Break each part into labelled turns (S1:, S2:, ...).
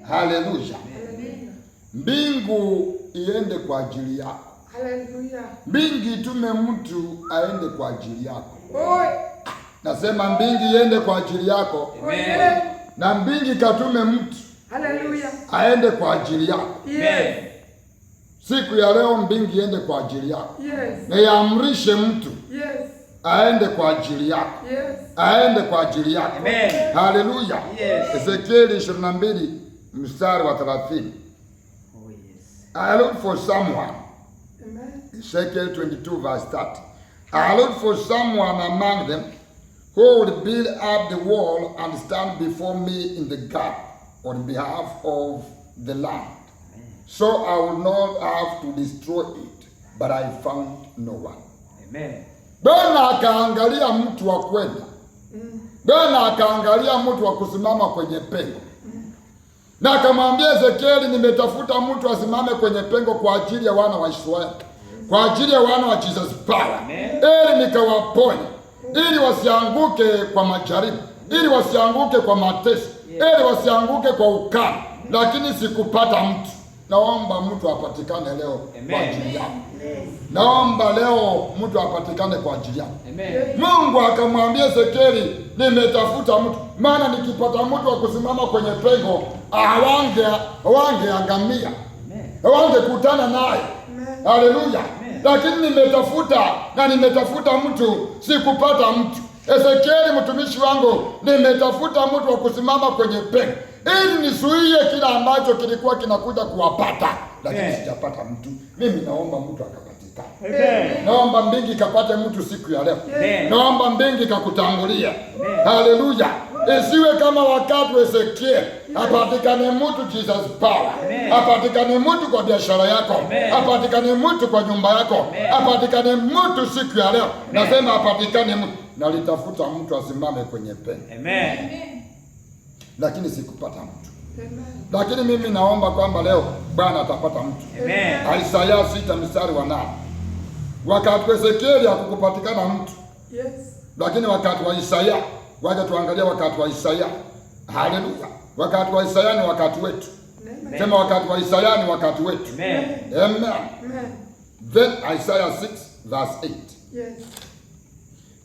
S1: Haleluya. Mbingu iende kwa ajili yako.
S2: Haleluya.
S1: Mbingu itume mtu aende kwa ajili yako.
S2: Oi.
S1: Nasema mbingu iende kwa ajili yako.
S2: Amen.
S1: Na mbingu katume mtu.
S2: Haleluya.
S1: Aende kwa ajili yako.
S2: Yes.
S1: Siku ya leo mbingu iende kwa ajili yako.
S2: Yes.
S1: Na yaamrishe mtu.
S2: Yes.
S1: Aende kwa ajili yako.
S2: Yes.
S1: Aende kwa ajili yako.
S3: Amen.
S1: Haleluya.
S3: Yes.
S1: Ezekieli 22 mstari wa 30.
S3: Oh yes.
S1: I look for someone.
S2: Amen.
S1: Ezekiel 22 verse 30. I look for someone among them who would build up the wall and stand before me in the gap on behalf of the land. So I will not have to destroy it, but I found no one.
S3: Amen.
S1: Bwana akaangalia mtu wa kwenda. Bwana akaangalia mtu wa kusimama kwenye pengo. Na akamwambia Ezekieli, nimetafuta mtu asimame kwenye pengo kwa ajili ya wana wa Israeli, kwa ajili ya wana wa Jesus Power, ili nikawaponye, ili wasianguke kwa majaribu, ili wasianguke kwa mateso, ili wasianguke kwa ukame, lakini sikupata mtu. Naomba mtu apatikane leo kwa ajili yako. Naomba leo mtu apatikane kwa ajili yako. Mungu akamwambia Ezekieli, nimetafuta mtu, maana nikipata mtu wa kusimama kwenye pengo hawangeangamia, hawangekutana naye. Haleluya. Lakini nimetafuta mtu, sikupata mtu. Ezekieli mtumishi wangu, nimetafuta mtu wa kusimama kwenye pengo ili nisuie kila ambacho kilikuwa kinakuja kuwapata, lakini sijapata mtu. Mimi naomba mtu akapatikane. Naomba mbingi kapate mtu siku ya leo. Naomba mbingi kakutangulia. Haleluya. Isiwe kama wakati wa Ezekieli. Apatikane mtu Jesus Power. Apatikane mtu kwa biashara yako. Apatikane mtu kwa nyumba yako. Apatikane mtu siku ya leo. Nasema apatikane mtu. Nalitafuta mtu asimame kwenye pengo.
S3: Amen.
S1: Lakini sikupata mtu. Lakini mimi naomba kwamba leo Bwana atapata mtu.
S3: Amen.
S1: Isaya 6 mstari wa 8. Wakati wa Ezekieli hakukupatikana mtu.
S2: Yes.
S1: Lakini wakati wa Isaya, waje tuangalia wakati wa Isaya. Haleluya. Wakati wa Isaya ni wakati wetu.
S2: Amen.
S1: Sema wakati wa Isaya ni wakati wetu.
S3: Amen.
S1: Amen.
S2: Amen.
S1: Then Isaiah 6 verse 8.
S2: Yes.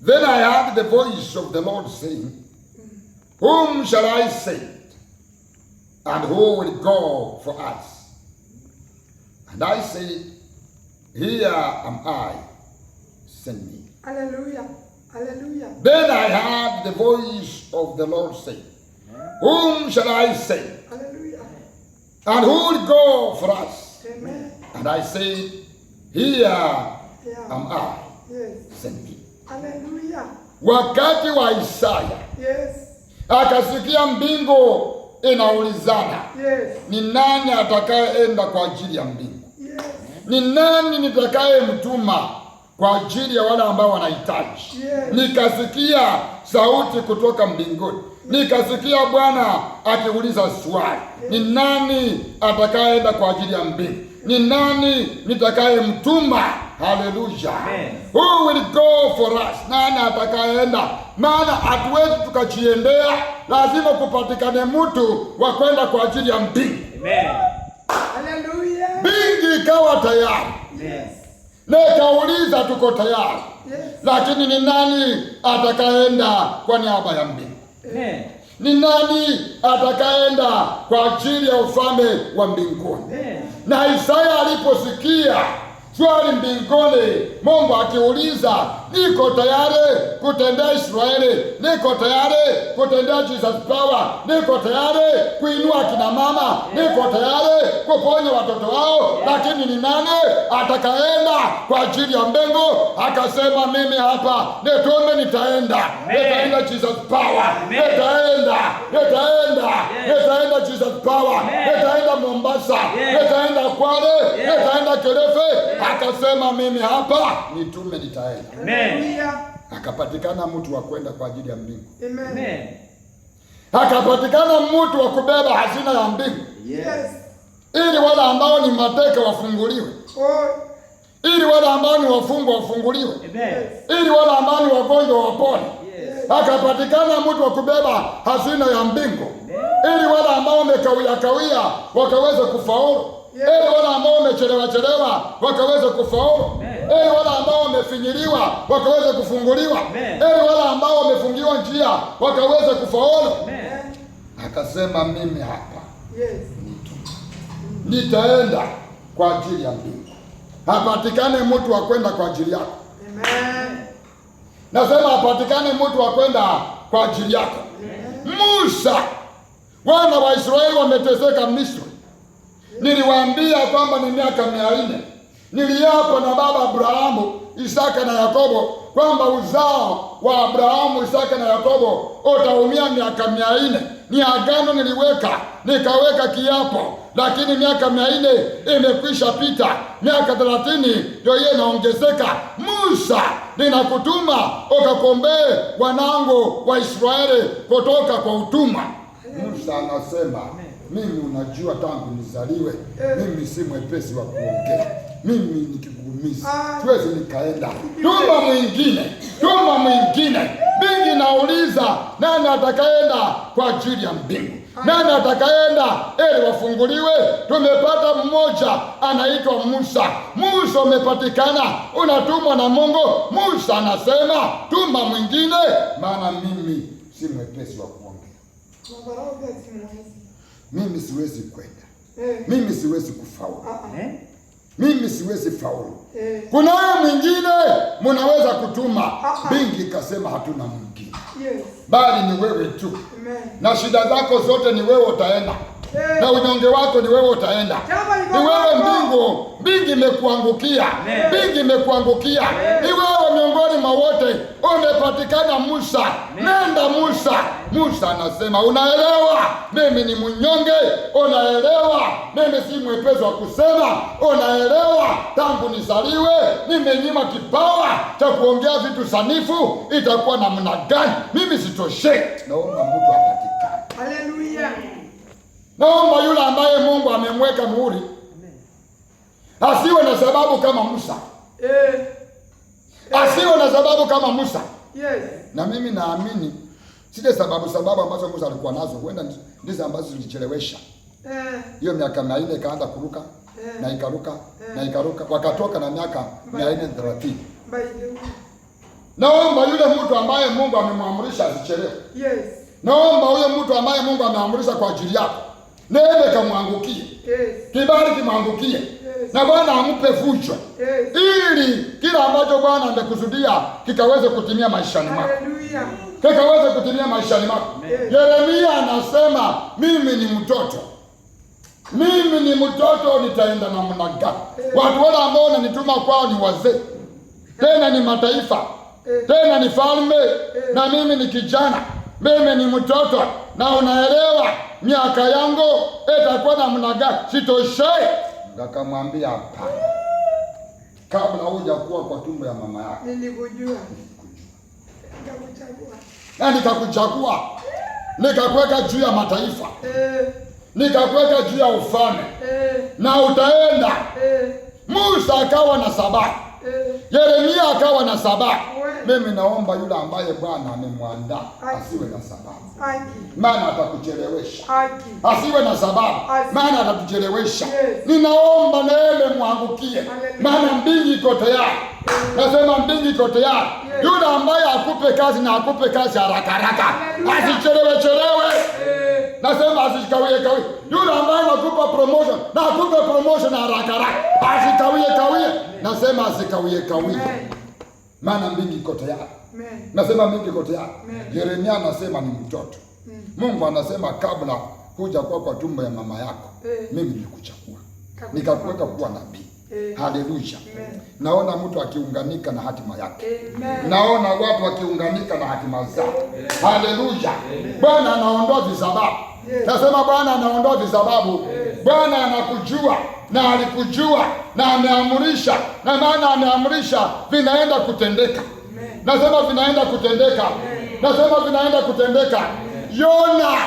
S1: Then I heard the voice of the Lord saying, whom shall I send? And who will go for us? And I said, here am I, send me.
S2: Hallelujah. Hallelujah.
S1: Then I heard the voice of the Lord say, whom shall I send?
S2: Hallelujah.
S1: And who will go for us?
S2: Amen.
S1: And I said, here am I,
S2: Yes.
S1: send me.
S2: Hallelujah.
S1: Wakati wa Isaya
S2: Yes.
S1: akasikia mbingu inaulizana,
S2: Yes.
S1: ni nani atakayeenda kwa ajili ya mbingu?
S2: Yes.
S1: Ni nani nitakaye mtuma kwa ajili ya wale ambao wanahitaji?
S2: Yes.
S1: Nikasikia sauti kutoka mbinguni. Nikasikia Bwana akiuliza swali, ni nani atakayeenda kwa ajili ya mbingu? Ni nani nitakaye mtuma? Haleluya. Who will go for us? Nani atakayeenda? Maana hatuwezi tukajiendea, lazima kupatikane mtu wa kwenda kwa ajili ya mbingu.
S3: Amen.
S2: Hallelujah.
S1: Mbingu ikawa tayari.
S2: Yes.
S1: Na ikauliza tuko tayari.
S2: Yes.
S1: Lakini ni nani atakayeenda kwa niaba ya mbingu?
S3: Amen.
S1: Ni nani atakayeenda kwa ajili ya ufalme wa mbinguni?
S3: Amen.
S1: Na Isaya aliposikia swali mbinguni, Mungu akiuliza, niko tayari kutendea Israeli, niko tayari kutendea Jesus Power, niko tayari kuinua kina mama, niko tayari kuponya watoto wao, lakini ni nani atakayeenda kwa ajili ya mbingu? Akasema, mimi hapa, nitume, nitaenda Jesus Power, nitaenda Jesus Power, nitaenda Mombasa, nitaenda Kwale, nitaenda Kilifi. Akasema, mimi hapa, nitume, nitaenda.
S3: Amen.
S1: Akapatikana mtu wa kwenda kwa ajili ya mbingu.
S3: Amen.
S1: Akapatikana mtu wa kubeba hazina ya mbingu.
S2: Yes.
S1: Ili wale ambao ni mateka wafunguliwe.
S2: Oh.
S1: Ili wale ambao ni wafungwa wafunguliwe.
S3: Amen.
S1: Ili wale ambao ni wagonjwa wapone.
S3: Yes.
S1: Akapatikana mtu wa kubeba hazina ya mbingu, ili wale ambao wamekawia kawia wakaweze kufaulu, ili wale ambao wamechelewa wakaweze kufaulu, ili wale ambao wamefinyiliwa wakaweze kufunguliwa, ili wale ambao wamefungiwa njia wakaweze kufaulu. Akasema mimi hapa nitaenda kwa ajili ya mbingu. Hapatikane mtu wa kwenda kwa ajili yako. Nasema hapatikane mtu wa kwenda kwa ajili yako. Musa, wana wa Israeli wameteseka Misri. Niliwaambia kwamba ni miaka 400. Niliapa na baba Abrahamu, Isaka na Yakobo kwamba uzao wa Abrahamu, Isaka na Yakobo utaumia miaka 400. Ni agano niliweka, nikaweka kiapo, lakini miaka 400 imekwisha pita, miaka 30 ndio yeye inaongezeka. Musa, ninakutuma ukakombee wanangu wa Israeli kutoka kwa utumwa. Musa anasema, mimi unajua tangu nizaliwe, mimi si mwepesi wa kuongea, mimi ni kigugumizi, siwezi nikaenda. Tuma mwingine. Bingi nauliza, nani atakaenda kwa ajili ya mbingu? Nani atakaenda ili wafunguliwe? Tumepata mmoja anaitwa Musa. Musa umepatikana, unatumwa na Mungu. Musa anasema tuma mwingine, maana mimi si mwepesi wa kuongea. Mimi siwezi kwenda, mimi siwezi kufaulu, mimi siwezi faulu. Kunaye mwingine munaweza kutuma. Bingi kasema hatuna mwingine, bali ni wewe tu. Na shida zako zote ni wewe utaenda, na unyonge wako ni wewe utaenda. Ni wewe mbingi imekuangukia, mbingi imekuangukia. Ni wewe miongoni mwa wote umepatikana. Musa, nenda Musa. Musa anasema, unaelewa mimi ni mnyonge, unaelewa mimi si mwepesi wa kusema, unaelewa tangu nizaliwe nimenyima kipawa cha kuongea vitu sanifu, itakuwa namna gani? Mimi sitosheki. Naomba mtu apatikane. Haleluya. Naomba yule ambaye Mungu amemweka muhuri asiwe na sababu kama Musa. Asiwe na sababu kama Musa. Na mimi naamini zile sababu ambazo Musa alikuwa nazo huenda ndizo ambazo zilichelewesha hiyo miaka 400 ikaanza kuruka na ikaruka na ikaruka, wakatoka na miaka 430. Naomba yule mtu ambaye Mungu amemwamrisha asichelewe. Naomba huyo mtu ambaye Mungu ameamrisha kwa ajili yako, neema kamwangukie, kibali kimwangukie, na Bwana ampe fujo, ili kila ambacho Bwana amekusudia kikaweze kutimia maishani mwako. Kikaweze kutimia maishani mwako. Yeremia anasema, mimi ni mtoto, nitaenda namna gani? Watu wale ambao wananituma kwao ni wazee, tena ni mataifa, tena ni falme, na mimi ni kijana, mimi ni mtoto, na unaelewa miaka yangu itakuwa namna gani? Sitoshei. Akamwambia, hapana, kabla hujakuwa kwa tumbo ya mama yako nilikujua, na nikakuchagua, nikakuweka juu ya mataifa, nikakuweka juu ya ufalme, na utaenda. Musa akawa na sababu, Yeremia akawa na sababu. Mimi naomba yule ambaye Bwana amemwandaa asiwe na sababu, maana atakuchelewesha. Asiwe na sababu, maana atatuchelewesha. Ninaomba neema mwangukie, maana mbingi iko tayari. Nasema mbingi iko tayari. Yule ambaye akupe kazi na akupe kazi haraka haraka, asichelewe. Nasema asikawie. Yule ambaye nakupa promotion na akupe promotion haraka haraka, asikawie. Nasema asikawie. Maana mbingi iko tayari. Nasema mbingi iko tayari. Yeremia anasema ni mtoto. Mungu anasema kabla huja kwa tumbo ya mama yako, mimi nilikuchagua, nikakuweka kuwa nabii. Haleluya. Naona mtu akiunganika na hatima yake. Naona watu wakiunganika na hatima zao. Haleluya. Bwana anaondoa visababu. Nasema Bwana anaondoa visababu. Bwana anakujua na alikujua na ameamrisha, na maana ameamrisha vinaenda kutendeka. Nasema vinaenda kutendeka. Nasema vinaenda kutendeka. Yona,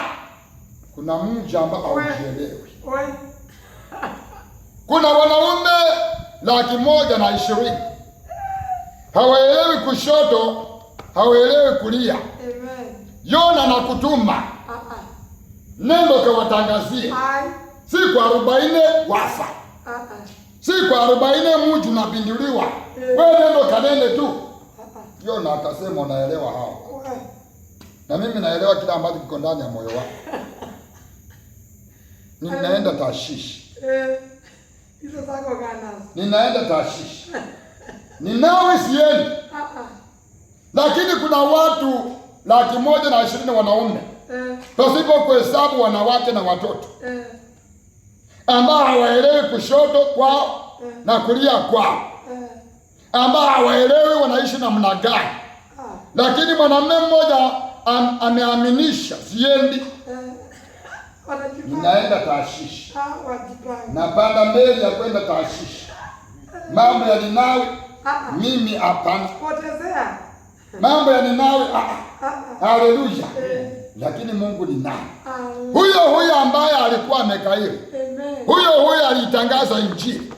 S1: kuna mji ambao haujielewi. Kuna wanaume 120,000 hawaelewi kushoto hauelewi kulia.
S2: Amen.
S1: Yona nakutuma. Nenda kawatangazie. Siku 40 wafa. Siku 40 mji unapinduliwa. Wewe nenda kanene tu. Yona akasema unaelewa hao. Na mimi naelewa kila ambacho kiko ndani ya moyo wako. Ninaenda Tarshish.
S2: Hizo zako gana.
S1: Ninaenda Tarshish. Ninawe siendi. Lakini kuna watu 120,000 wanaume. Pasipo kuhesabu wanawake na watoto. Ambao hawaelewi kushoto kwao na kulia kwao. Ambao hawaelewi wanaishi namna gani. Lakini mwanamume mmoja ameaminisha siendi. Ninaenda Tarshish. Napanda meli ya kwenda Tarshish. Mambo ya Ninawi mimi hapana.
S2: Potezea.
S1: Mambo ya Ninawi haleluya. Lakini Mungu ni nani? Huyo ambaye alikuwa amekairi. Huyo alitangaza injili.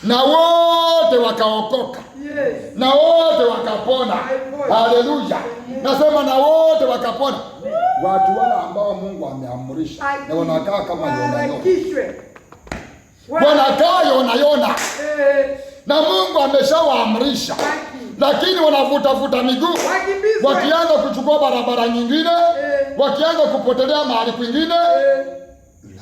S1: Na wote wakaokoka. Na wote wakapona. Haleluya. Nasema na wote wakapona. Watu wale ambao Mungu ameamrisha na wanakaa kama Yona. Wanakaa Yona. Na Mungu ameshawaamrisha. Lakini wanavuta miguu. Wakianza kuchukua barabara nyingine. Wakianza kupotelea mahali kwingine.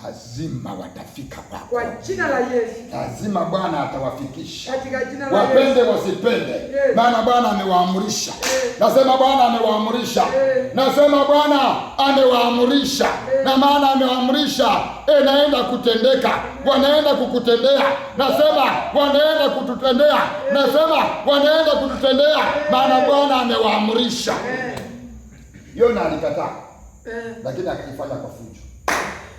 S1: Lazima watafika kwako.
S2: Kwa jina la Yesu.
S1: Lazima Bwana atawafikisha.
S2: Katika jina la Yesu.
S1: Wapende wasipende. Maana Bwana amewaamrisha. Nasema Bwana amewaamrisha. Nasema Bwana amewaamrisha. Na maana amewaamrisha, naenda kutendeka. Wanaenda kukutendea. Nasema wanaenda kututendea. Nasema wanaenda kututendea. Maana Bwana amewaamrisha. Yona alikataa. Lakini akifanya kwa fujo.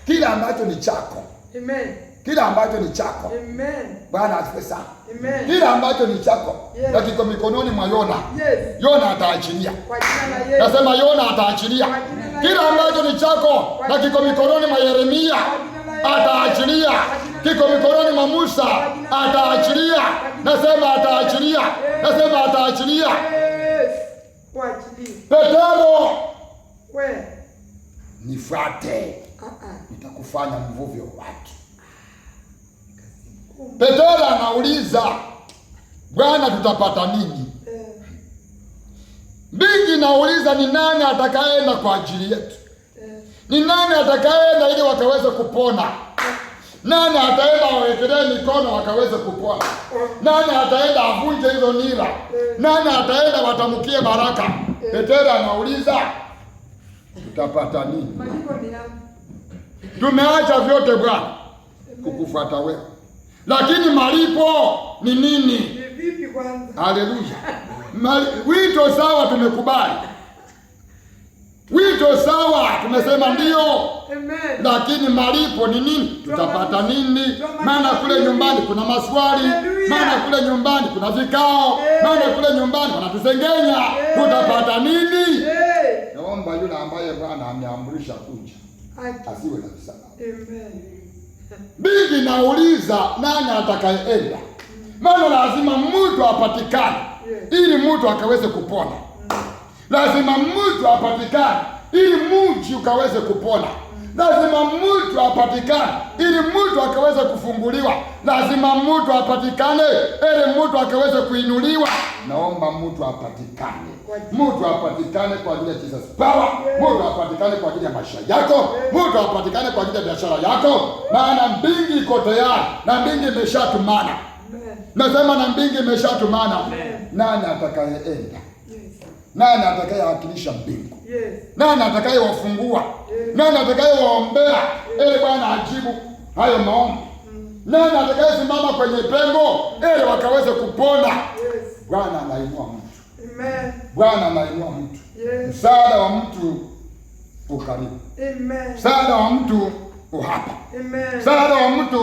S1: Kila ambacho ni chako.
S2: Amen.
S1: Kila ambacho ni chako.
S2: Amen.
S1: Bwana asifiwe sana.
S2: Amen.
S1: Kila ambacho ni chako.
S2: Yes.
S1: Na kiko mikononi mwa Yona.
S2: Yes.
S1: Yona ataachilia.
S2: Kwa jina la Yesu.
S1: Nasema Yona ataachilia. Kila ambacho ni chako na kiko mikononi mwa Yeremia ataachilia. Kiko mikononi mwa Musa ataachilia. Nasema ataachilia. Nasema ataachilia.
S2: Yes. Waachilie.
S1: Petero,
S2: wewe
S1: nifuate. Nitakufanya mvuvi wa watu. Petero anauliza, Bwana tutapata nini? Mbingu nauliza ni nani atakayeenda kwa ajili yetu? Ni nani atakayeenda ili wakaweze kupona? Nani ataenda wawekelee mikono wakaweze kupona? Nani ataenda avunje hizo nira? Nani ataenda watamukie baraka? Petero anauliza, tutapata nini? Tumeacha vyote Bwana kukufuata wewe. Lakini malipo ni nini? Haleluya. Wito sawa tumekubali. Wito sawa tumesema ndio. Amen. Lakini malipo ni nini? Tutapata nini? Maana kule nyumbani kuna maswali. Maana kule nyumbani kuna vikao. Maana kule nyumbani wanatusengenya. Tutapata nini? Naomba yule ambaye Bwana ameamrisha kuja asiwe na visana. Amen. Bigi nauliza nani atakayeenda? Maana lazima mtu apatikane ili mtu akaweze kupona. Lazima mtu apatikane ili mji ukaweze kupona. Lazima mtu apatikane ili mtu akaweze kufunguliwa. Lazima mtu apatikane ili mtu akaweze kuinuliwa. Naomba mtu apatikane. Mtu apatikane kwa ajili ya Jesus power. Mtu apatikane kwa ajili ya maisha yako. Mtu apatikane kwa ajili ya biashara yako. Maana mbingu iko tayari na mbingu imeshatumana. Nasema na mbingu imeshatumana. Nani atakayeenda? Nani atakayewakilisha mbingu? Nani atakayewafungua? Nani atakayewaombea ili Bwana ajibu hayo maombi? Nani atakayesimama kwenye pengo ili wakaweze kupona? Bwana anainua mtu. Amen. Bwana anainua mtu. Msaada wa mtu ukaribu. Amen. Msaada wa mtu uhapa. Amen. Msaada wa mtu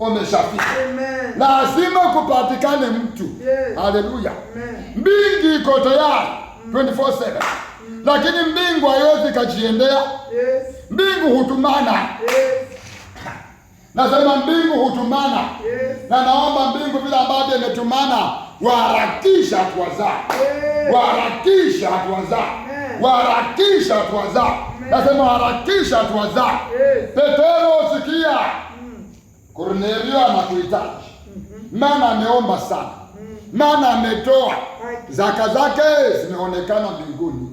S1: umeshafika. Amen. Lazima kupatikane mtu. Haleluya. Mbingu iko tayari 24/7. Lakini mbingu haiwezi kajiendea. Mbingu hutumana. Nasema mbingu hutumana. Na naomba mbingu vile ambavyo imetumana waharakisha hatua zao, waharakisha hatua zao, waharakisha hatua zao. Nasema waharakisha hatua zao. Petero, sikia, Kornelio anakuhitaji, maana ameomba sana, maana ametoa zaka zake zimeonekana mbinguni,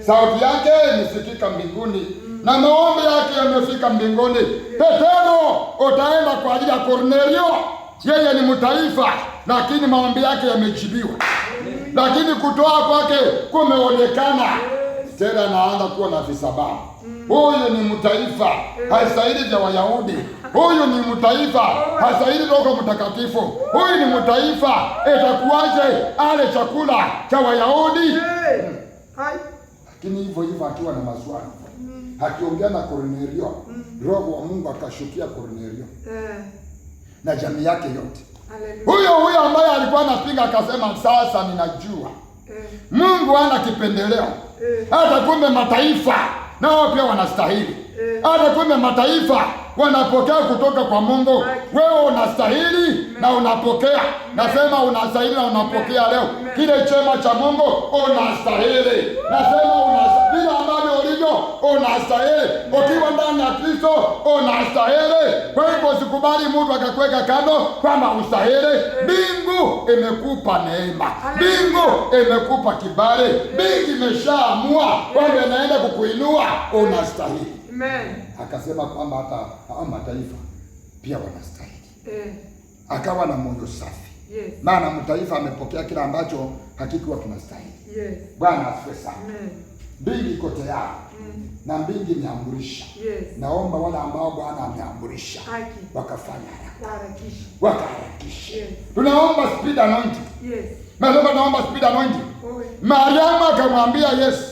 S1: sauti yake imesikika mbinguni, na maombi yake yamefika mbinguni. Petero, utaenda kwa ajili ya Kornelio. Yeye ni mtaifa, lakini maombi yake yamejibiwa, lakini kutoa kwake kumeonekana. Tena anaanza kuwa na visababu. Huyu ni mtaifa, hastahili vya Wayahudi. Huyu ni mtaifa, hastahili Roho Mtakatifu. Huyu ni mtaifa, itakuwaje ale chakula cha Wayahudi? Lakini hivyo hivyo akiwa na maswali, akiongea na Kornelio, Roho wa Mungu akashukia Kornelio na jamii yake yote. Huyo ambaye alikuwa anapinga akasema, sasa ninajua Mungu hana kipendeleo. Hata kumbe mataifa nao pia wanastahili. Hata kumbe mataifa wanapokea kutoka kwa Mungu. Wewe unastahili na unapokea. Nasema unastahili na unapokea leo. Kile chema cha Mungu unastahili. Nasema unastahili ambavyo ulivyo unastahili. Ukiwa ndani ya Kristo unastahili. Kwa hivyo usikubali mtu akakuweka kando kwamba ustahili. Mbingu imekupa neema. Mbingu imekupa kibali. Mbingu imeshaamua kwamba inaenda kukuinua, unastahili. Amen. Akasema kwamba hata mataifa pia wanastahili. Akawa na moyo safi. Yes. Maana mtaifa amepokea kila ambacho hakikuwa kinastahili. Yes. Bwana asifiwe sana. Amen. Mbingu iko tayari. Na mbingu imeamrisha. Yes. Naomba wale ambao Bwana ameamrisha wakafanya wakaharakisha. Yes. Tunaomba speed anointing. Yes. Naomba speed anointing. Mariamu akamwambia Yesu,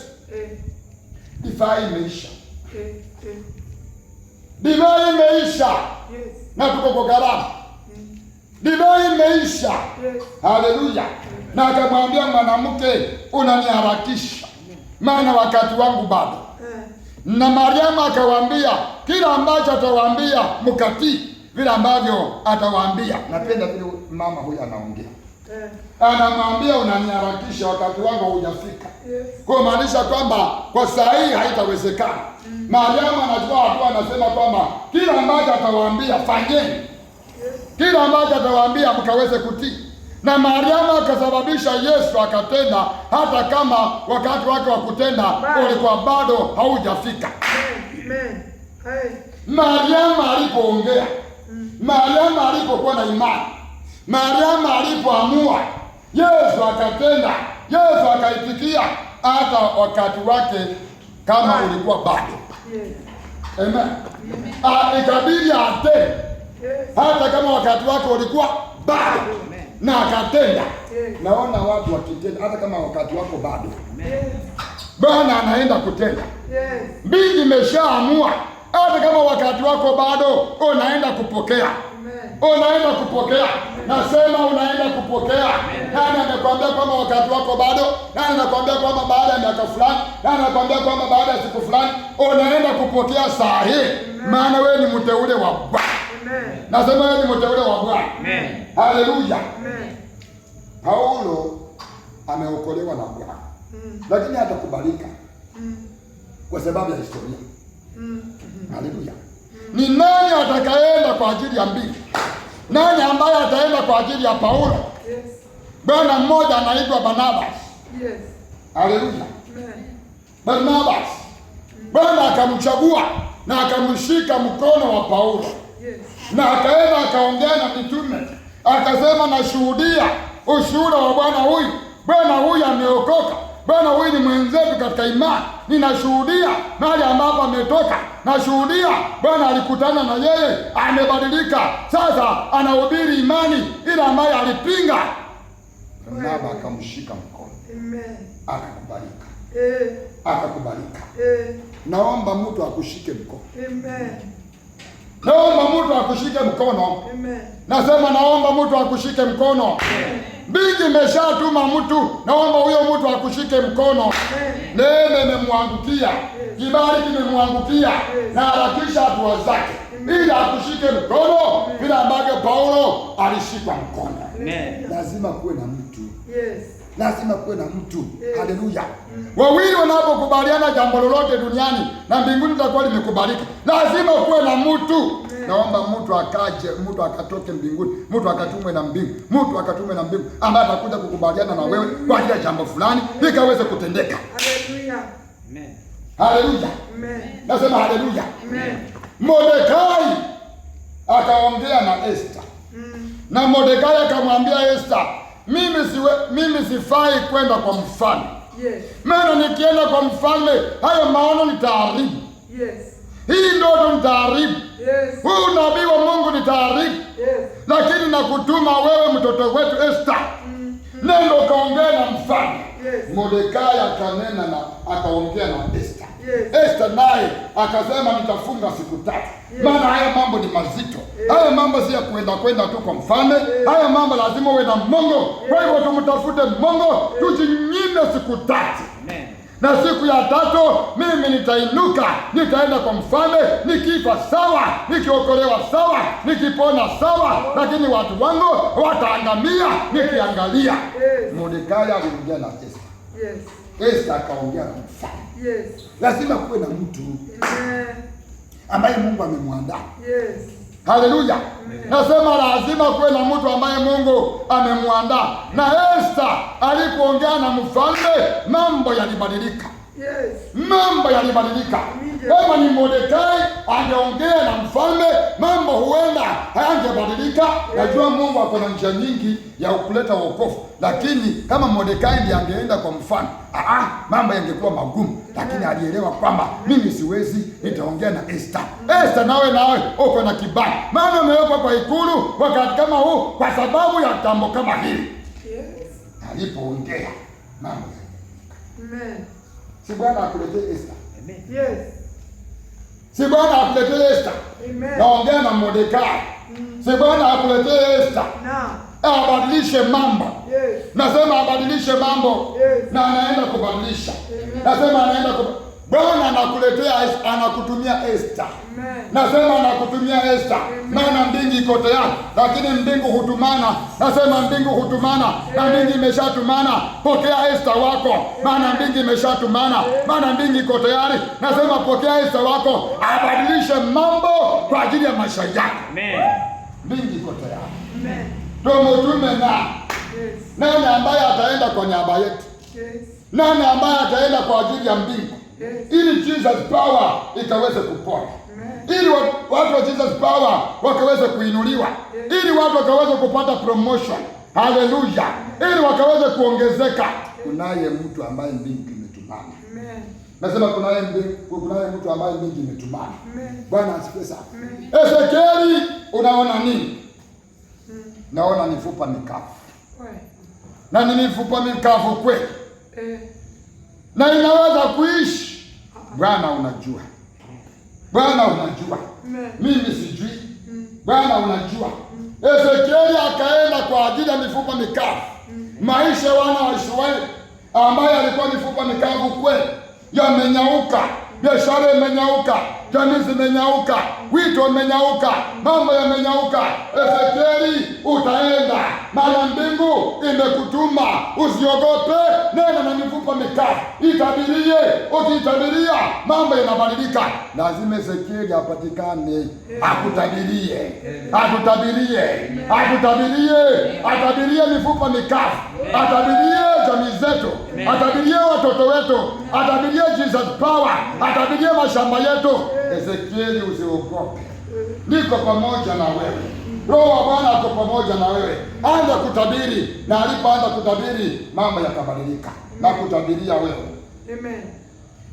S1: divai imeisha. Divai imeisha. Yes. Na tuko kwa gharama. Divai imeisha. Yes. Haleluya. Na akamwambia mwanamke, unaniharakisha, maana wakati wangu bado. Na Mariamu akawaambia kila ambacho atawaambia mkatii vile ambavyo atawaambia. Napenda vile mama huyu anaongea. Anamwambia unaniharakisha, wakati wangu hujafika. Yes. Kwa maanisha kwamba kwa saa hii haitawezekana. Mariamu anachukua hatua, anasema kwamba kila ambacho atawaambia fanyeni. Yes. Kila ambacho atawaambia mkaweze kutii. Na Mariamu akasababisha Yesu akatenda, hata kama wakati wake wa kutenda ulikuwa bado haujafika. Amen. Mariamu alipoongea, Mariamu alipokuwa na imani, Mariamu alipoamua, Yesu akatenda, Yesu akaitikia, hata wakati wake kama ulikuwa bado. Yes. Amen. Ikabidi atende, hata kama wakati wake ulikuwa bado. Na akatenda. Yes. Naona watu wakitenda hata kama wakati wako bado. Yes. Bwana anaenda kutenda. Yes. Mbingu imeshaamua hata kama wakati wako bado unaenda kupokea. Amen. Unaenda kupokea. Nasema unaenda kupokea. Nani anakuambia kwamba wakati wako bado? Nani anakuambia kwamba baada ya miaka fulani? Nani anakuambia kwamba baada ya siku fulani? Unaenda kupokea saa hii. Maana wewe ni mteule wa Bwana. Nasema wewe ni mteule wa Bwana. Amen. Haleluya. Amen. Paulo ameokolewa na Bwana. Lakini hatakubalika kwa sababu ya historia. Haleluya. Ni nani atakayeenda kwa ajili ya mbingu? Nani ambaye ataenda kwa ajili ya Paulo? Yes. Bwana mmoja anaitwa Barnabas. Yes. Haleluya. Amen. Barnabas. Bwana akamchagua na akamshika mkono wa Paulo. Yes. Na akaenda akaongea na mitume, akasema nashuhudia ushuhuda wa Bwana huyu. Bwana huyu ameokoka. Bwana huyu ni mwenzetu katika imani. Ninashuhudia mahali ambapo ametoka. Nashuhudia Bwana alikutana na yeye, amebadilika. Sasa anahubiri imani ile ambayo alipinga. Barnaba akamshika mkono. Amen. Akakubalika. Akakubalika. Naomba mtu akushike mkono. Amen. Naomba mtu akushike mkono. Amen. Nasema naomba mtu akushike mkono. Amen. Mbingu imeshatuma mtu, naomba huyo mtu akushike mkono. Neema imemwangukia, kibali kimemwangukia, na harakisha hatua zake ili akushike mkono vile ambavyo Paulo alishikwa mkono.
S2: Amen.
S1: Lazima kuwe na mtu.
S2: Yes.
S1: Lazima kuwe na mtu.
S2: Yes.
S1: Haleluya. Wawili wanapokubaliana jambo lolote duniani na mbinguni litakuwa limekubalika. Lazima kuwe na mtu. Naomba mtu akaje, mtu akatoke mbinguni, mtu akatumwe na mbingu, mtu akatumwe na mbingu ambaye atakuja kukubaliana na wewe kwa ajili ya jambo fulani likaweze kutendeka.
S2: Haleluya.
S1: Amen. Haleluya.
S2: Amen.
S1: Nasema haleluya.
S2: Amen.
S1: Mordekai akaongea na Esther. Na Mordekai akamwambia Esther, mimi sifai kwenda kwa mfalme.
S2: Yes.
S1: Maana nikienda kwa mfalme hayo maono nitaharibu.
S2: Yes.
S1: Hii ndoto nitaharibu.
S2: Yes.
S1: Huu nabii wa Mungu nitaharibu.
S2: Yes.
S1: Lakini nakutuma wewe mtoto wetu Esther. Nenda kaongea na mfalme.
S2: Yes.
S1: Mordekai akanena na akaongea na Esther.
S2: Yes.
S1: Esther naye akasema nitafunga siku 3. Yes. Maana haya mambo ni mazito. Yes. Haya mambo si ya kwenda tu kwa mfalme. Yes. Haya mambo lazima uwe na Mungu. Yes. Kwa hivyo tumtafute Mungu. Yes. Tujinyime siku 3. Amen. Na siku ya 3 mimi nitainuka, nitaenda kwa mfalme, nikifa sawa, nikiokolewa sawa, nikipona sawa, lakini watu wangu wataangamia nikiangalia. Yes. Mordekai aliongea na Esther. Yes. Esther akaongea na mfalme. Yes. Lazima kuwe na mtu ambaye Mungu amemwandaa. Yes. Haleluya. Nasema lazima kuwe na mtu ambaye Mungu amemwandaa. Na Esther alipoongea na mfalme, mambo yalibadilika. Yes. Mambo yalibadilika. Kama ni Mordekai angeongea na mfalme, mambo huenda hayangebadilika. Yes. Najua Mungu ako na njia nyingi ya kuleta wokovu, lakini kama Mordekai ndiye angeenda kwa mfalme, mambo yangekuwa magumu. Lakini alielewa kwamba mimi siwezi, nitaongea na Esther. Esther, nawe uko na kibali, maana umewekwa kwa ikulu wakati kama huu kwa sababu ya jambo kama hili. Yes. Alipoongea mambo. Amen. Si Bwana akuletee Esther. Amen. Yes. Si Bwana akuletee Esther. Amen. Naongea na Mordekai. Si Bwana akuletee Esther. Naam. Abadilishe mambo. Yes. Nasema abadilishe mambo. Yes. Na anaenda kubadilisha. Amen. Nasema anaenda Bwana anakuletea, anakutumia Esther. Amen. Nasema anakutumia Esther. Maana mbingu iko tayari, lakini mbingu hutumana. Nasema mbingu hutumana. Na mbingu imeshatumana. Pokea Esther wako, maana mbingu imeshatumana. Maana mbingu iko tayari. Nasema pokea Esther wako, abadilishe mambo kwa ajili ya maisha yako. Amen. Mbingu iko tayari. Amen. Tumutume nani ambaye ataenda kwa niaba yetu? Yes. Nani ambaye ataenda kwa ajili ya mbingu? Yes. Ili Jesus power ikaweze kupona. Amen. Ili watu wa Jesus power wakaweze kuinuliwa. Yes. Ili watu wakaweze kupata promotion. Haleluya. Ili wakaweze kuongezeka. Yes. Kunaye mtu ambaye mbingu imetumana. Amen. Nasema kunaye mtu ambaye mbingu imetumana. Amen. Bwana asifiwe sana. Ezekieli, unaona nini? Naona mifupa mikavu. Na ni mifupa mikavu kweli. Na inaweza kuishi. Bwana unajua. Bwana unajua. Mimi sijui. Bwana unajua. Ezekieli akaenda kwa ajili ya mifupa mikavu. Maisha wana wa Israeli ambaye alikuwa mifupa mikavu kweli, yamenyauka. Biashara imenyauka, jamii zimenyauka, wito umenyauka, mambo yamenyauka. Ezekieli, utaenda, maana mbingu imekutuma. Usiogope, nena na mifupa mikavu, itabirie. Ukitabiria mambo yanabadilika. Lazima Ezekieli apatikane, akutabirie, atabirie mifupa mikavu, atabirie jamii zetu, atabirie watoto wetu, atabirie Jesus power, atabirie mashamba yetu. Ezekieli, usiogope, niko pamoja na wewe. Roho wa Bwana ako pamoja na wewe. Anza kutabiri, na alipoanza kutabiri mambo yakabadilika. Na kutabiria wewe. Amen.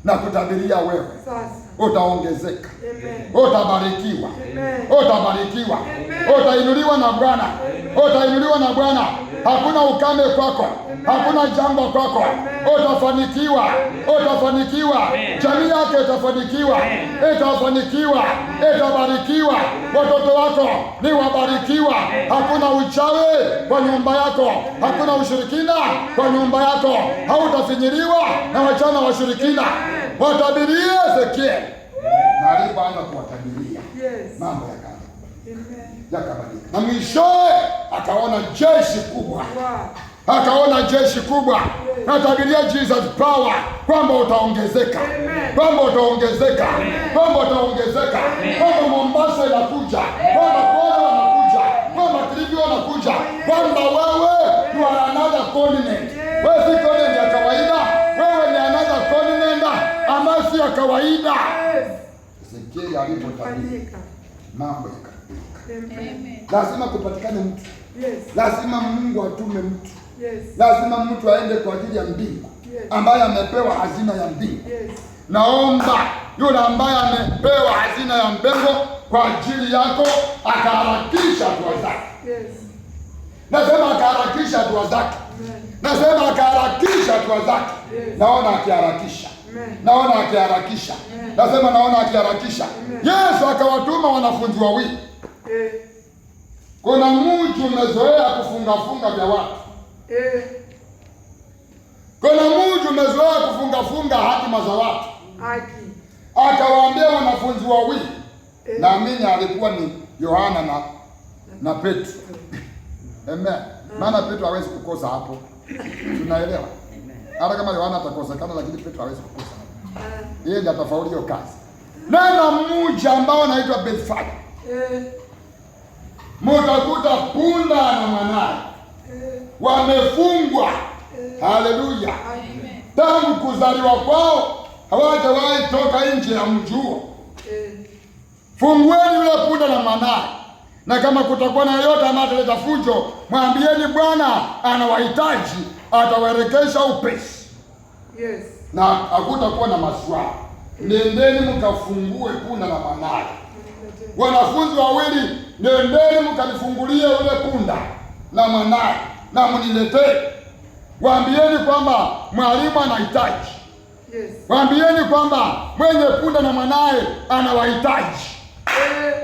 S1: Na kutabiria wewe. Sasa utaongezeka. Amen. Utabarikiwa. Amen. Utabarikiwa. Amen. Utainuliwa na Bwana. Utainuliwa na Bwana. Hakuna ukame kwako. Hakuna jambo kwako. Utafanikiwa. Utafanikiwa. Jamii yako itafanikiwa. Itafanikiwa. Itabarikiwa. Watoto wako ni wabarikiwa. Hakuna uchawi kwa nyumba yako. Hakuna ushirikina kwa nyumba yako. Hautafinyiliwa na wachana washirikina. Watabirie Ezekieli. Na alipoanza kuwatabiria, mambo yakabadilika. Na mwishowe akaona jeshi kubwa, akaona jeshi kubwa. Natabiria Jesus power kwamba utaongezeka, kwamba utaongezeka, kwamba utaongezeka, kwamba Mombasa inakuja, kwamba Kwale wanakuja, kwamba Kilifi wanakuja, kwamba wewe you are another continent. Wewe si continent ya kawaida, wewe ni another continent ambayo si ya kawaida. Ezekieli alipotabiri mambo yakabadilika. Lazima kupatikane mtu. Lazima Mungu atume mtu. Lazima mtu aende kwa ajili ya mbingu, ambaye amepewa hazina ya mbingu. Naomba yule ambaye amepewa hazina ya mbingu kwa ajili yako akaharakisha hatua zake. Nasema akaharakisha hatua zake. Nasema akaharakisha hatua zake. Naona akiharakisha. Naona akiharakisha. Nasema naona akiharakisha. Yesu akawatuma wanafunzi wawili. Kuna mji umezoea kufunga vya watu. Kuna mji umezoea kufunga hatima za watu. Akawaambia wanafunzi wawili. Naamini alikuwa ni Yohana na Petro. Amen. Maana Petro hawezi kukosa hapo. Tunaelewa. Hata kama Yohana atakosekana, lakini Petro hawezi kukosa hapo. Yeye ndiye atafaulu hiyo kazi. Nenda mji ambao unaitwa Bethfage. Mtakuta punda na mwanae wamefungwa. Haleluya. Tangu kuzaliwa kwao hawajawahi toka nje ya mji huo. Fungueni yule punda na mwanae, na kama kutakuwa na yote ambaye ataleta fujo, mwambieni Bwana anawahitaji, atawaelekeza upesi. Na hakutakuwa na maswali. Nendeni mkafungue punda na mwanae. Wanafunzi wawili, nendeni mkanifungulie yule punda na mwanae na mniletee. Waambieni kwamba mwalimu anahitaji. Waambieni kwamba mwenye punda na mwanae anawahitaji.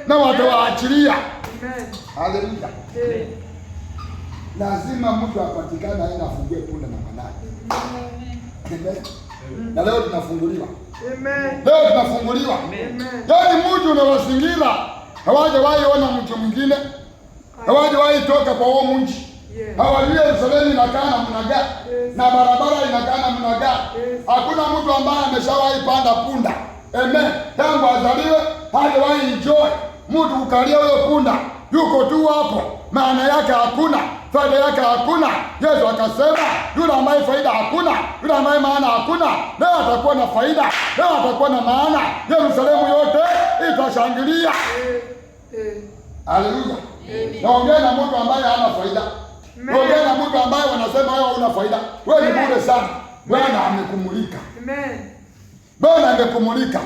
S1: Na watawaachilia. Haleluya. Lazima mtu apatikane aende afungue punda na mwanae. Amen. Na leo tunafunguliwa. Amen. Leo tunafunguliwa. Amen. Yaani mtu unawazingira hawajawahi ona mtu mwingine. Hawajawahi toka kwa huo mji. Hawajui Yerusalemu inakaa namna gani, na barabara inakaa namna gani. Hakuna mtu ambaye ameshawahi panda punda. Amen. Tangu azaliwe hajawahi enjoy mtu kukalia huyo punda. Yuko tu hapo. Maana yake hakuna, faida yake hakuna. Yesu akasema yule ambaye faida hakuna, yule ambaye maana hakuna, leo atakuwa na faida, leo atakuwa na maana. Yerusalemu yote itashangilia. Haleluya. Naongea na mtu ambaye hana faida. Naongea na mtu ambaye wanasema wewe huna faida. Wewe ni bure sana. Bwana amekumulika. Amen. Bwana amekumulika.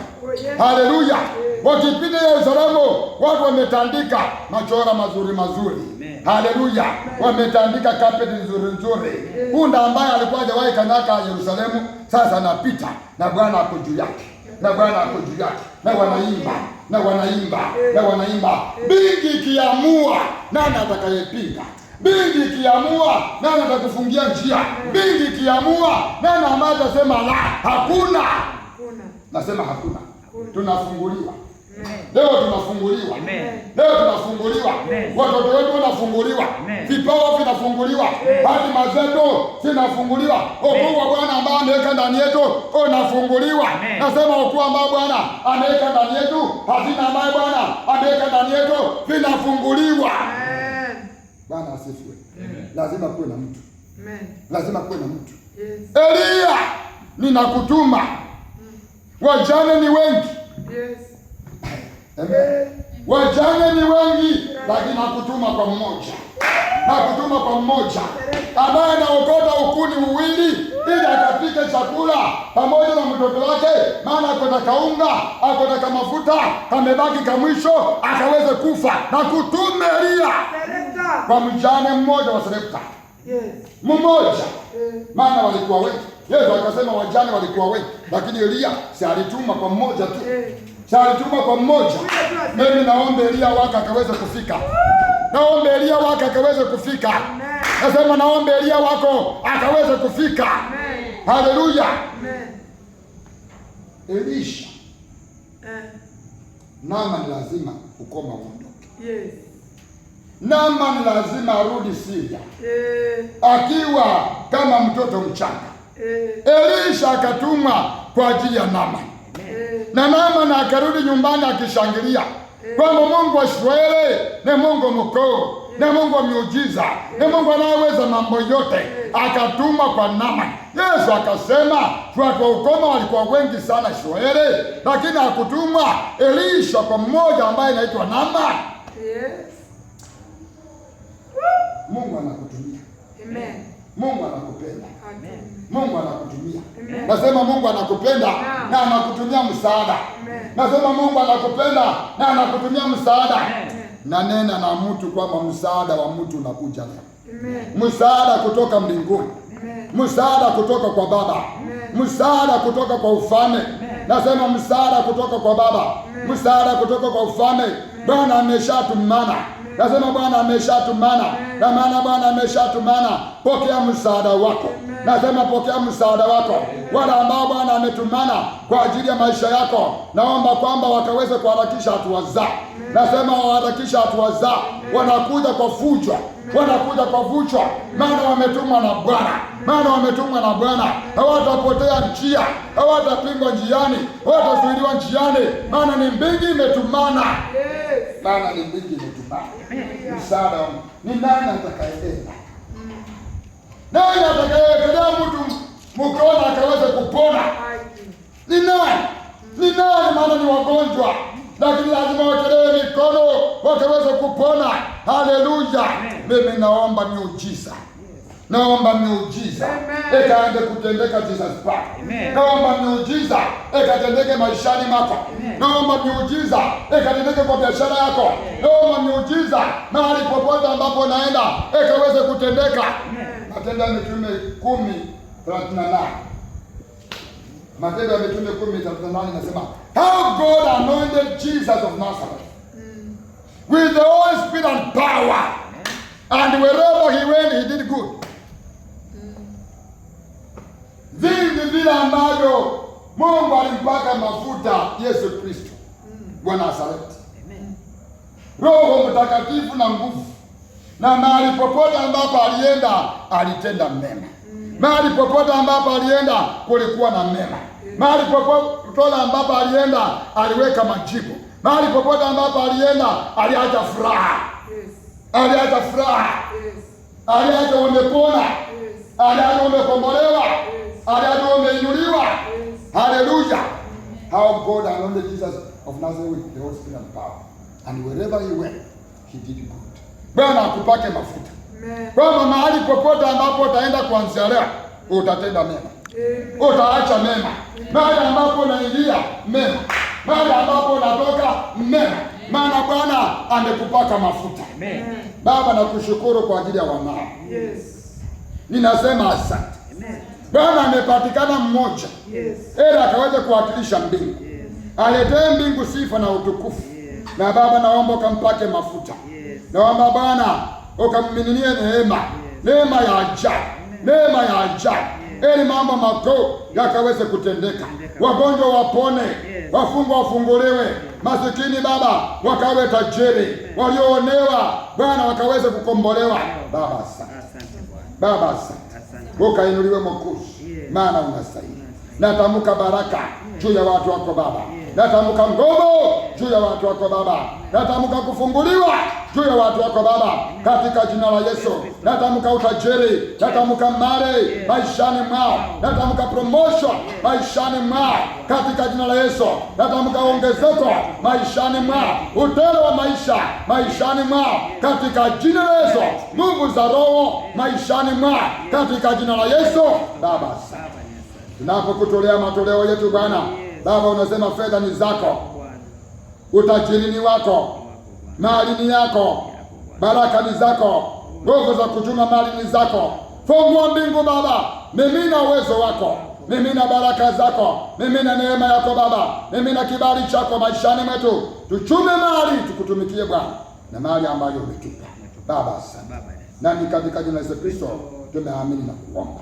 S1: Haleluya. Wakipita Yerusalemu watu wametandika machora mazuri. Haleluya. Wametandika carpet nzuri. Punda ambaye alikuwa hajawahi kanyaga Yerusalemu sasa anapita na Bwana ako juu yake. Na Bwana ako juu yake. Na wanaimba. Bingi kiamua nani atakayepinga? Bingi kiamua nani atakufungia njia? Bingi kiamua nani ambaye atasema la? Hakuna. Nasema hakuna. Tunafunguliwa. Leo tunafunguliwa. Leo tunafunguliwa. Watoto wetu wanafunguliwa. Vipawa vinafunguliwa. Hatima zetu zinafunguliwa. Ukuu wa Bwana ambao ameweka ndani yetu unafunguliwa. Nasema ukuu ambao Bwana ameweka ndani yetu, hazina ambayo Bwana ameweka ndani yetu vinafunguliwa. Bwana asifiwe. Lazima kuwe na mtu. Lazima kuwe na mtu. Elia, ninakutuma. Wajane ni wengi. Amen. Wajane ni wengi, lakini nakutuma kwa mmoja. Nakutuma kwa mmoja ambaye anaokota ukuni uwili ili akapike chakula pamoja na mtoto wake, maana akota kaunga, akota mafuta, kamebaki kamwisho akaweze kufa. Na kutume Elia kwa mjane mmoja wa Sarepta. Mmoja. Maana walikuwa wengi. Yesu akasema wajane walikuwa wengi, lakini Elia si alituma kwa mmoja tu. Alituma kwa mmoja. Mimi naomba Elia wake akaweze kufika. Naomba Elia wake akaweze kufika. Nasema naomba Elia wako akaweze kufika. Haleluya. Elisha. Nama ni lazima ukoma uondoke. Naamani lazima arudi Syria akiwa kama mtoto mchanga. Elisha akatumwa kwa ajili ya Naamani. Na Naamani akarudi nyumbani akishangilia kwamba Mungu wa Israeli ni Mungu mkuu, ni Mungu wa miujiza, ni Mungu anayeweza mambo yote. Akatumwa kwa Naamani. Yesu akasema watu wa ukoma walikuwa wengi sana Israeli, lakini hakutumwa Elisha kwa mmoja ambaye anaitwa Naamani. Mungu anakutumia. Amen. Mungu anakupenda. Amen. Mungu anakutumia. Amen. Nasema Mungu anakupenda na anakutumia msaada. Amen. Nasema Mungu anakupenda na anakutumia msaada. Amen. Na nena na mtu kwamba msaada wa mtu unakuja leo. Amen. Msaada kutoka mbinguni. Amen. Msaada kutoka kwa Baba. Amen. Msaada kutoka kwa ufalme. Amen. Nasema msaada kutoka kwa Baba. Amen. Msaada kutoka kwa ufalme. Bwana ameshatumana. Nasema Bwana ameshatumana. Na maana Bwana ameshatumana, pokea msaada wako. Nasema pokea msaada wako. Wale ambao Bwana ametumana kwa ajili ya maisha yako, naomba kwamba wakaweze kuharakisha hatua zao. Nasema waharakisha hatua zao. Wanakuja kwa fujo, wanakuja kwa fujo, maana wametumwa na Bwana. Maana wametumwa na Bwana. Hawatapotea njia, hawatapingwa njiani, hawatazuiliwa njiani, maana ni mbingu imetumana. Maana ni mbingu imetumana. Msaada ni nani atakayeenda? Nani atakayewekelea mtu mkono akaweze kupona? Ni nani? Ni nani? Maana ni wagonjwa, lakini lazima wawekelee mikono wakaweze kupona. Haleluya! Mimi naomba miujiza. Naomba miujiza ikaanze kutendeka Jesus Park. Naomba miujiza ikatendeke maishani mwako. Naomba miujiza ikatendeke kwa biashara yako. Naomba miujiza mahali popote ambapo naenda ikaweze kutendeka. Matendo ya Mitume 10:38. Matendo ya Mitume 10:38 inasema, how God anointed Jesus of Nazareth with the Holy Spirit and power, and wherever he went he did good. Vingi vile ambavyo Mungu alimpaka mafuta Yesu Kristo wa Nazareti. Roho Mtakatifu na nguvu. Na mahali popote ambapo alienda alitenda mema. Mahali popote ambapo alienda kulikuwa na mema. Mahali popote ambapo alienda aliweka majibu. Mahali popote ambapo alienda aliacha furaha. Aliacha furaha. Aliacha umepona. Aliacha umekombolewa. Aliacha umeinuliwa. Haleluya. How God anointed Jesus of Nazareth with the Holy Spirit and power, and wherever he went he did good. Bwana akupake mafuta. Kwamba mahali popote ambapo utaenda kuanzia leo utatenda mema. Utaacha mema. Mahali ambapo unaingia mema. Mahali ambapo unatoka mema. Maana Bwana amekupaka mafuta. Baba, nakushukuru kwa ajili ya wanao. Ninasema asante. Bwana amepatikana mmoja. Ili akaweze kuwakilisha mbingu. Aletee mbingu sifa na utukufu. Na Baba, naomba ukampake mafuta. Naomba Bwana ukammininie neema. Neema ya ajabu. Neema ya ajabu. Ili mambo makuu yakaweze kutendeka. Wagonjwa wapone. Wafungwa wafunguliwe. Masikini Baba wakawe tajiri. Walioonewa Bwana wakaweze kukombolewa. Baba asante. Baba asante. Ukainuliwe Mwokozi, maana unastahili. Natamka baraka juu ya watu wako Baba. Natamka nguvu juu ya watu wako Baba. Natamka kufunguliwa juu ya watu wako Baba, katika jina la Yesu. Natamka utajiri, natamka mali maishani mwao, natamka promotion maishani mwao, katika jina la Yesu. Natamka ongezeko maishani mwao, utele wa maisha maishani mwao, katika jina la Yesu. Mungu za roho maishani mwao, katika jina la Yesu. Baba, tunapokutolea matoleo yetu Bwana, Baba unasema fedha ni zako, utajiri ni wako, mali ni yako, baraka ni zako, nguvu za kuchuma mali ni zako. Fungua mbingu Baba, mimina uwezo wako, mimina baraka zako, mimina neema yako Baba, mimina kibali chako maishani mwetu. Tuchume mali tukutumikie Bwana, na mali ambayo umetupa Baba. Asante. Na ni katika jina la Yesu Kristo tumeamini na kuomba.